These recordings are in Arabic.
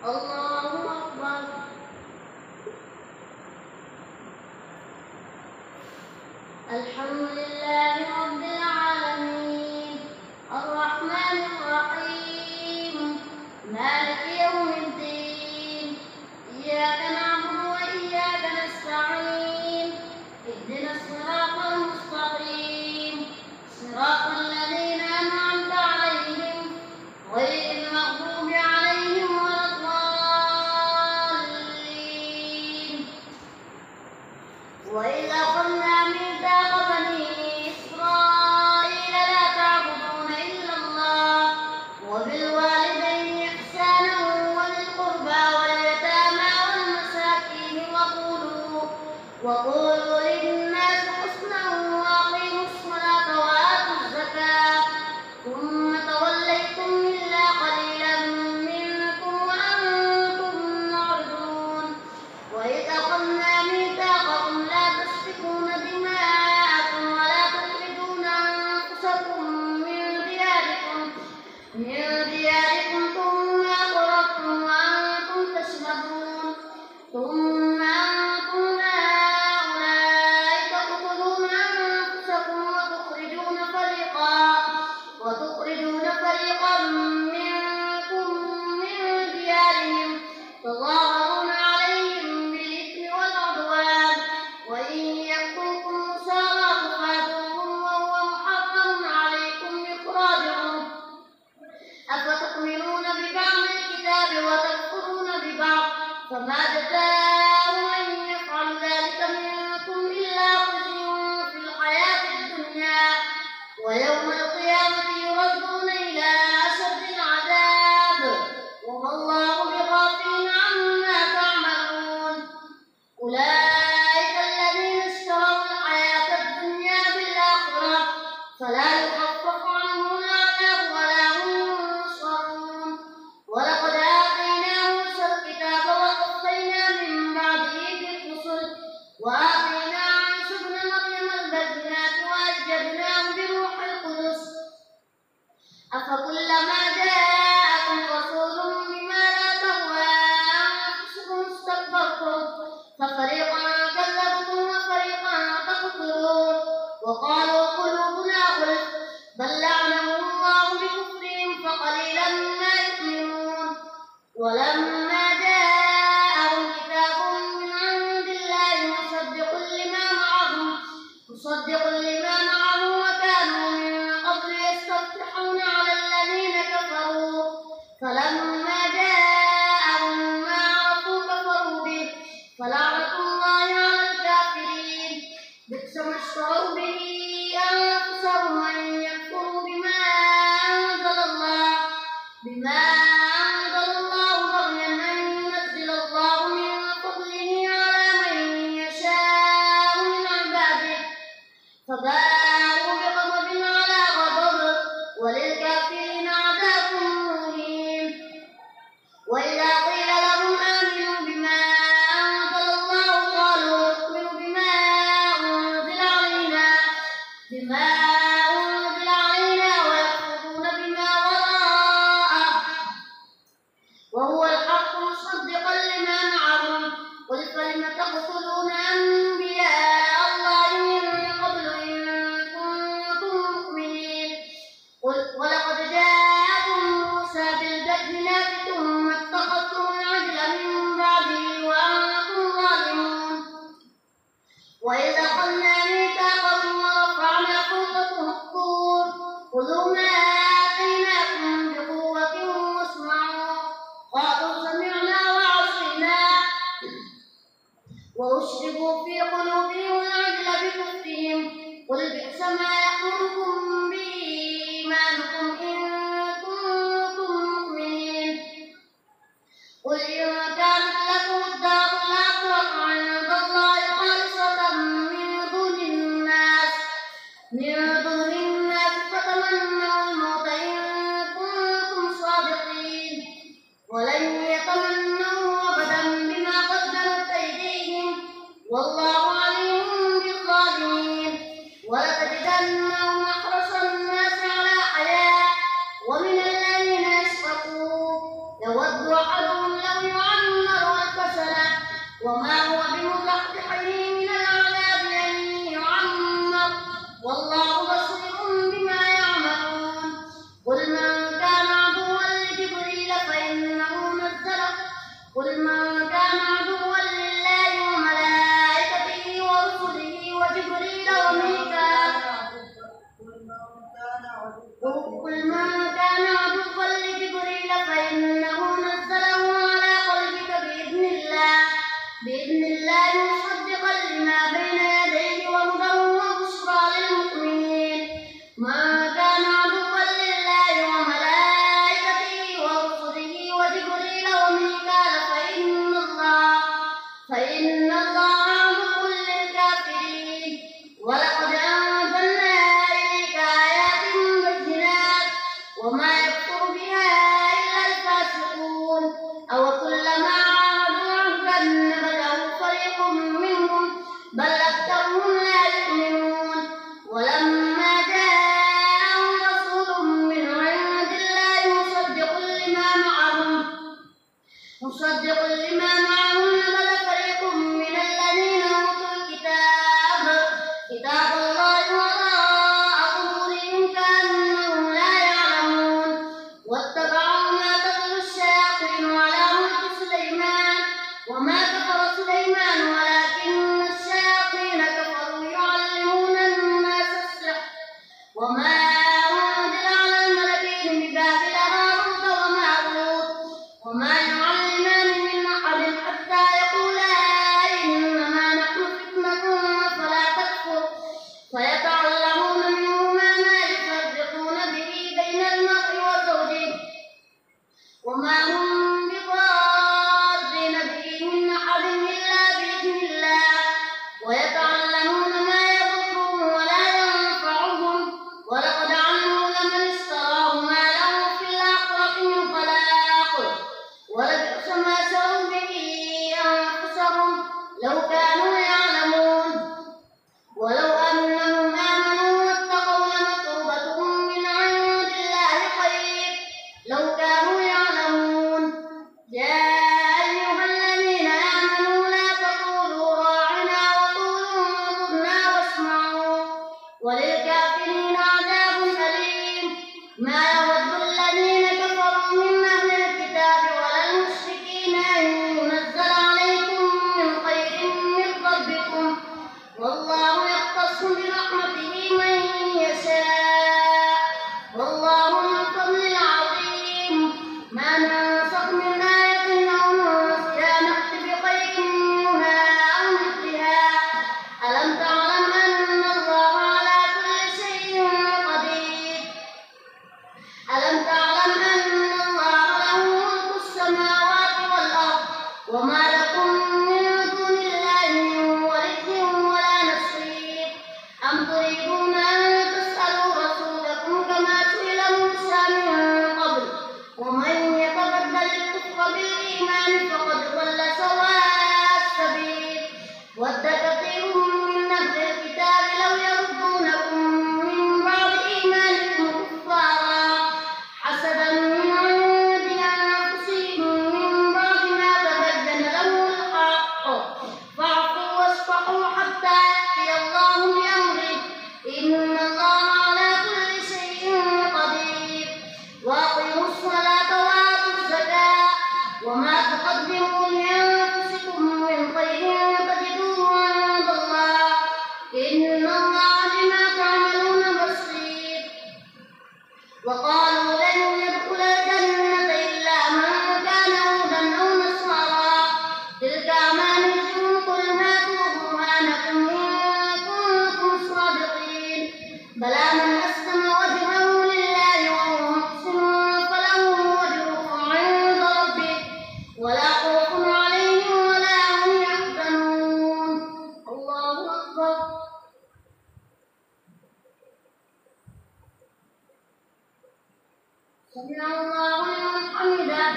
الله أكبر. الحمد لله رب العالمين الرحمن الرحيم مالك يوم الدين إياك نعبد وإياك نستعين اهدنا الصراط المستقيم صراط الذين أنعمت عليهم غير المغضوب عليهم ولا الضالين. وإذ أخذنا ميثاق بني إسرائيل لا تعبدون إلا الله وبالوالدين إحسانا وذي القربى واليتامى والمساكين وقولوا للناس حسنا وأقيموا الصلاة وآتوا الزكاة ثم توليتم إلا قليلا منكم وأنتم معرضون. وإذ أخذنا ميثاقكم لا تسفكون دماءكم ولا تخرجون أنفسكم من دياركم ثم أقررتم وأنتم تشهدون ثم أنتم هؤلاء تقتلون أنفسكم وتخرجون فريقا منكم من ديارهم تظاهرون عليهم بالإثم والعدوان وإن يأتوكم أسارى تفادوهم وهو محرم عليكم إخراجهم أفتؤمنون ببعض الكتاب وتكفرون ببعض فما جزاء من يفعل ذلك منكم إلا خزي في الحياة الدنيا ويوم القيامة يردون إلى أشد العذاب وما الله بغافل عما تعملون. أولئك الذين اشتروا الحياة الدنيا بالآخرة فلا يخفف عنهم العذاب ولا هم ينصرون. ولقد آتينا موسى الكتاب وقفينا من بعده بالرسل وآتينا عيسى ابن مريم البينات وأيدناه بروح القدس أفكلما جاءكم رسول بما لا تهوى أنفسكم استكبرتم ففريقا كذبتم وفريقا تقتلون. وقالوا قلوبنا غلف بل لعنهم الله بكفرهم فقليلا ما يؤمنون. ولما جاءهم كتاب من عند الله مصدق لما معهم وكانوا من قبل يستفتحون على الذين كفروا فلما جاءهم ما عرفوا كفروا به فلعنة الله على الكافرين. بئس ما اشتروا به أنفسهم أن يكفروا بما أنزل الله بغيا أن ينزل الله من فضله على من يشاء من عباده فباءوا بغضب على غضب وللكافرين عذاب مهين. وإذا قيل لهم آمنوا بما أنزل الله قالوا نؤمن بما أنزل علينا ويكفرون بما وراءه وهو الحق مصدقا لما معهم. قل فلم تقتلون أنبياء الله من قبل إن كنتم مؤمنين. ولقد جاءكم موسى بالبينات ثم اتخذتم العجل من بعده وأنتم ظالمون. وإذ أخذنا ميثاقكم ورفعنا فوقكم الطور خذوا ما آتيناكم بقوة واسمعوا قالوا سمعنا وعصينا وأشربوا في قلوبهم العجل بكفرهم قل بئس ما يأمركم به إيمانكم إن كنتم مؤمنين. مصدق لما معهم نبذ فريق من الذين أوتوا الكتاب كتاب الله وراء ظهورهم كأنهم لا يعلمون واتبعوا ما تتلو الشياطين على ملك سليمان وما كفر سليمان ولكن الشياطين كفروا يعلمون الناس السحر وما أنزل على الملكين ببابل هاروت وماروت وما يعلمان من أحد حتى يقولا إنما نحن فتنة فلا تكفر فيتعلمون منهما ما يفرقون به بين المرء وزوجه وما هم بضارين به من أحد إلا بإذن الله ويتعلمون ما يضرهم ولا ينفعهم ولقد علموا لمن اشتراه ما له في الآخرة من خلاق ولبئس ما شروا به أنفسهم لو كانوا يعلمون ولو أنهم آمنوا واتقوا لمثوبة من عند الله خير لو كانوا يعلمون يا أيها الذين آمنوا لا تقولوا راعنا وقولوا انظرنا واسمعوا وللكافرين عذاب أليم ما يود الذين كفروا من أهل الكتاب ولا المشركين أن ينزل عليكم من خير من ربكم والله يختص برحمته من يشاء والله ذو الفضل العظيم ما ننسخ من آية أو ننسها نأت بخير منها أو مثلها ألم تعلم أن الله على كل شيء قدير ألم تعلم أن الله له ملك السماوات والأرض وما لكم من دون الله من ولي ولا نصير أم تريدون أن تسألوا رسولكم كما سئل موسى من قبل ومن يتبدل الكفر بالإيمان فقد ضل سواء السبيل ود كثير من أهل الكتاب لو يردونكم من بعد إيمانكم كفارا حسدا من عند أنفسهم من بعد ما تبين لهم الحق فاعفوا واصفحوا حتى يأتي الله بأمره إن الله على كل شيء قدير وأقيموا الصلاة وآتوا الزكاة وما تقدموا لأنفسكم من خير تجدوه عند الله إن الله بما تعملون بصير وقالوا لن يدخل الجنة إلا من كان هودا أو نصارى تلك أمانيهم قل هاتوا برهانكم إن كنتم صادقين بلى من أسلم وجهه لله وهو محسن فله أجره عند ربه ولا خوف عليهم ولا هم يحزنون الله أكبر سمع الله لمن حمده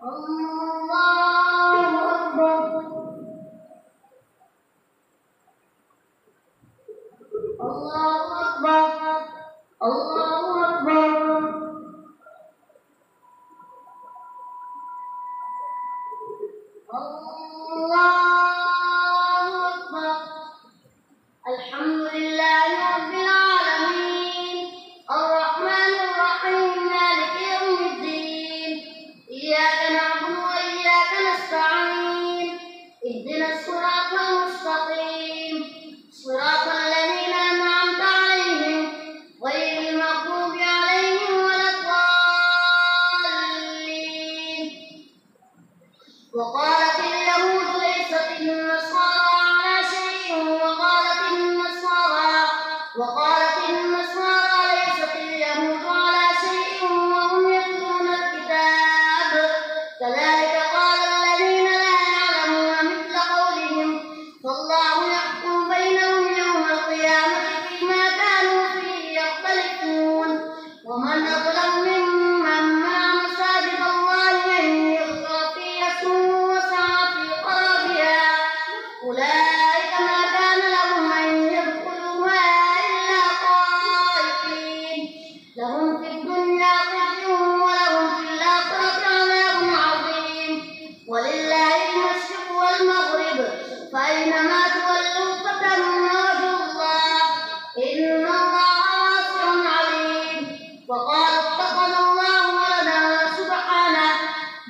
الله أكبر الله أكبر الله أكبر الله أكبر الحمد لله رب العالمين الرحمن الرحيم مالك يوم الدين إياك نعبد وإياك نستعين اهدنا الصراط المستقيم صراط الذين أنعمت عليهم غير المغضوب عليهم ولا الضالين وقالت اليهود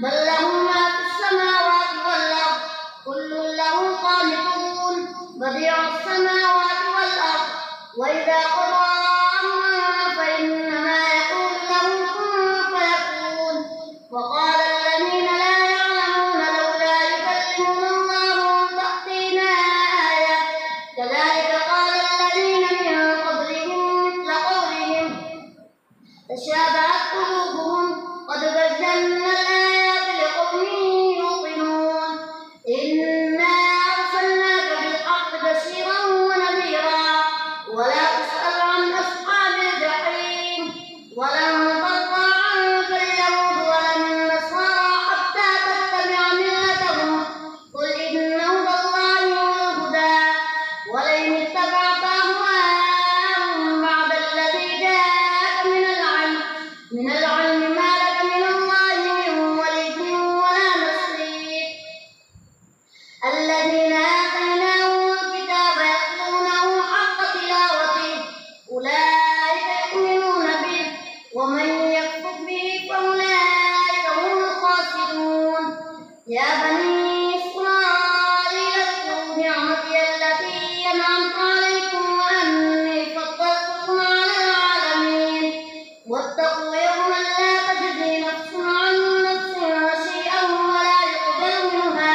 بل له ما في السماوات والأرض كل له قانتون بديع السماوات والأرض وإذا قضى أمرا فإنما يقول له كن فيكون. وقال الذين لا يعلمون لولا يكلمنا الله تأتينا آية كذلك قال الذين من قبلهم مثل قولهم تشابهت قلوبهم قد بينا الآيات لقوم يوقنون. إنا أرسلناك بالحق بشيرا ونذيرا ولا تسأل عن أصحاب الجحيم ولن ترضى عنك اليهود ولا النصارى حتى تتبع ملتهم قل إن هدى الله هو الهدى ولئن اتبعت أهواءهم بعد الذي جاءك من العلم ما لك من الله من ولي ولا نصير. الذين آتيناهم الكتاب يتلونه حق تلاوته أولئك يؤمنون به ومن يكفر به فأولئك هم الخاسرون. يا بني إسرائيل اذكروا نعمتي التي أنعمت عليكم وأني فضلتكم على العالمين واتقوا يوما لا تجزي نفس عن نفس شيئا ولا يقبل منها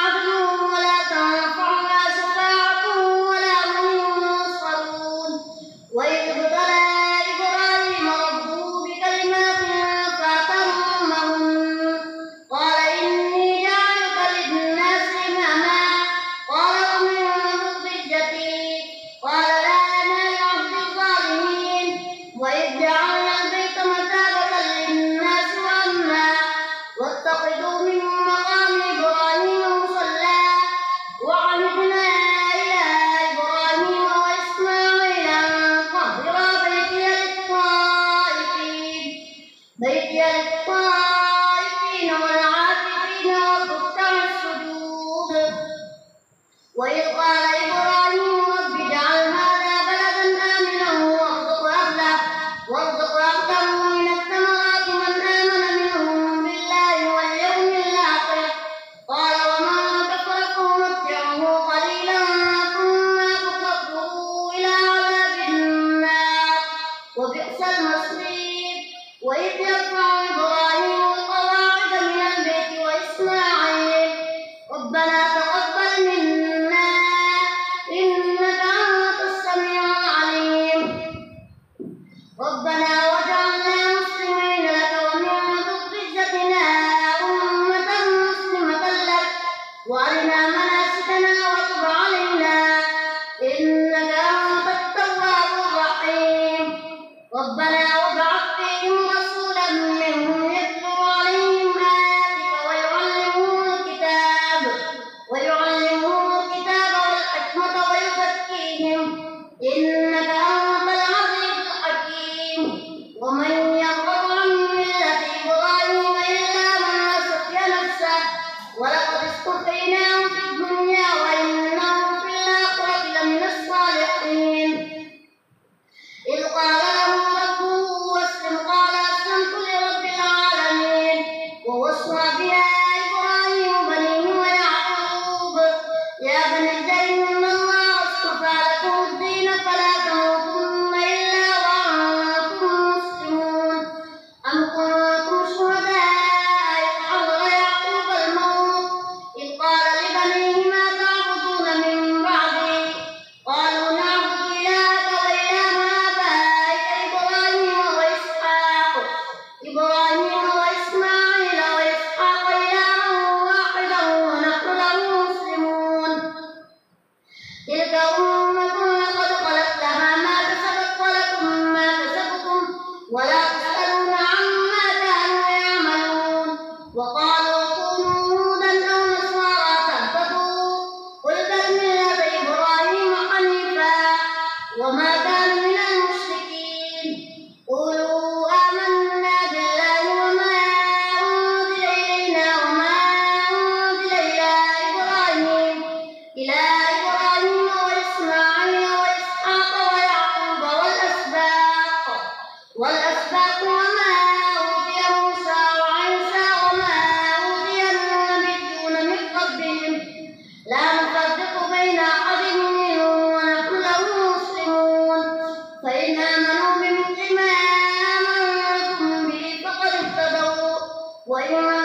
عدل ولا تنفعها شفاعة ولا هم ينصرون. وإذ ابتلى إبراهيم ربه بكلمات فأتمهن قال إني جاعلك للناس إماما قال ومن ذريتي قال لا ينال عهد الظالمين. وإذ جعلنا البيت مثابة للناس وأمنا واتخذوا من مقام إبراهيم مصلى وعهدنا إلى إبراهيم وإسماعيل أن طهرا بيتي للطائفين والعاكفين والركع السجود. وإذ قال إبراهيم رب اجعل هذا بلدا آمنا وارزق أهله من الثمرات من آمن منهم بالله واليوم الآخر قال ومن كفر فأمتعه قليلا ثم يضطره إلى عذاب النار وبئس المصير. وإذ يرفع إبراهيم وإن